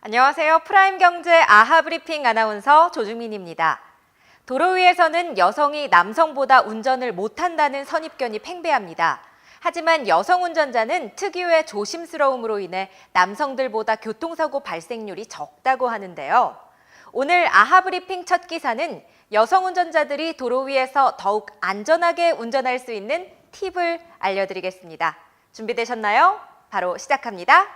안녕하세요. 프라임경제 아하브리핑 아나운서 조중민입니다. 도로 위에서는 여성이 남성보다 운전을 못한다는 선입견이 팽배합니다. 하지만 여성 운전자는 특유의 조심스러움으로 인해 남성들보다 교통사고 발생률이 적다고 하는데요. 오늘 아하브리핑 첫 기사는 여성 운전자들이 도로 위에서 더욱 안전하게 운전할 수 있는 팁을 알려드리겠습니다. 준비되셨나요? 바로 시작합니다.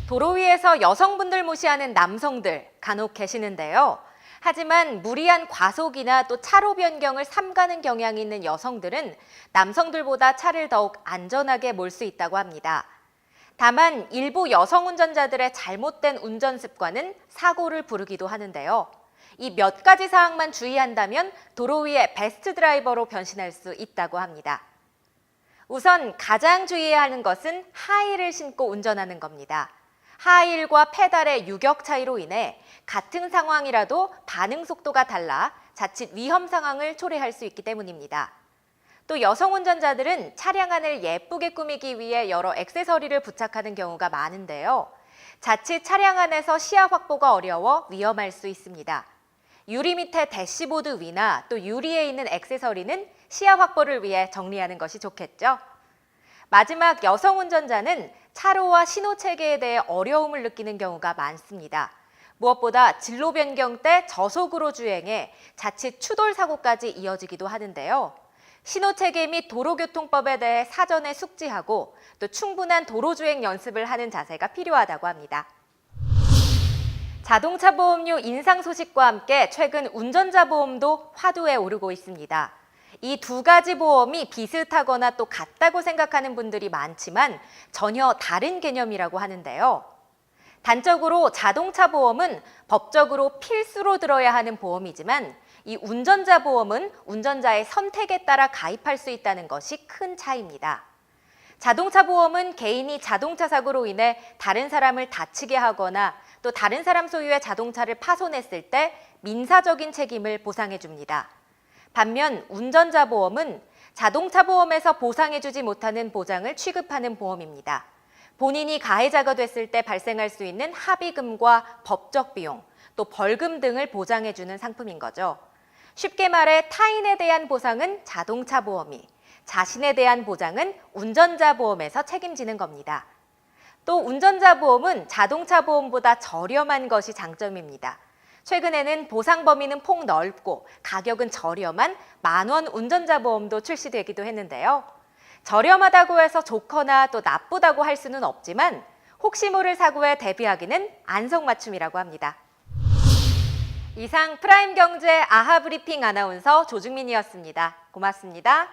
도로 위에서 여성분들 무시하는 남성들 간혹 계시는데요. 하지만 무리한 과속이나 또 차로 변경을 삼가는 경향이 있는 여성들은 남성들보다 차를 더욱 안전하게 몰 수 있다고 합니다. 다만 일부 여성 운전자들의 잘못된 운전 습관은 사고를 부르기도 하는데요. 이 몇 가지 사항만 주의한다면 도로 위의 베스트 드라이버로 변신할 수 있다고 합니다. 우선 가장 주의해야 하는 것은 하이힐을 신고 운전하는 겁니다. 하이힐과 페달의 유격 차이로 인해 같은 상황이라도 반응 속도가 달라 자칫 위험 상황을 초래할 수 있기 때문입니다. 또 여성 운전자들은 차량 안을 예쁘게 꾸미기 위해 여러 액세서리를 부착하는 경우가 많은데요. 자칫 차량 안에서 시야 확보가 어려워 위험할 수 있습니다. 유리 밑에 대시보드 위나 또 유리에 있는 액세서리는 시야 확보를 위해 정리하는 것이 좋겠죠. 마지막 여성 운전자는 차로와 신호 체계에 대해 어려움을 느끼는 경우가 많습니다. 무엇보다 진로 변경 때 저속으로 주행해 자칫 추돌 사고까지 이어지기도 하는데요. 신호 체계 및 도로교통법에 대해 사전에 숙지하고 또 충분한 도로 주행 연습을 하는 자세가 필요하다고 합니다. 자동차 보험료 인상 소식과 함께 최근 운전자 보험도 화두에 오르고 있습니다. 이 두 가지 보험이 비슷하거나 또 같다고 생각하는 분들이 많지만 전혀 다른 개념이라고 하는데요. 단적으로 자동차 보험은 법적으로 필수로 들어야 하는 보험이지만 이 운전자 보험은 운전자의 선택에 따라 가입할 수 있다는 것이 큰 차이입니다. 자동차 보험은 개인이 자동차 사고로 인해 다른 사람을 다치게 하거나 또 다른 사람 소유의 자동차를 파손했을 때 민사적인 책임을 보상해 줍니다. 반면 운전자 보험은 자동차 보험에서 보상해주지 못하는 보장을 취급하는 보험입니다. 본인이 가해자가 됐을 때 발생할 수 있는 합의금과 법적 비용, 또 벌금 등을 보장해주는 상품인 거죠. 쉽게 말해 타인에 대한 보상은 자동차 보험이, 자신에 대한 보장은 운전자 보험에서 책임지는 겁니다. 또 운전자 보험은 자동차 보험보다 저렴한 것이 장점입니다. 최근에는 보상 범위는 폭넓고 가격은 저렴한 만원 운전자 보험도 출시되기도 했는데요. 저렴하다고 해서 좋거나 또 나쁘다고 할 수는 없지만 혹시 모를 사고에 대비하기는 안성맞춤이라고 합니다. 이상 프라임경제 아하브리핑 아나운서 조중민이었습니다. 고맙습니다.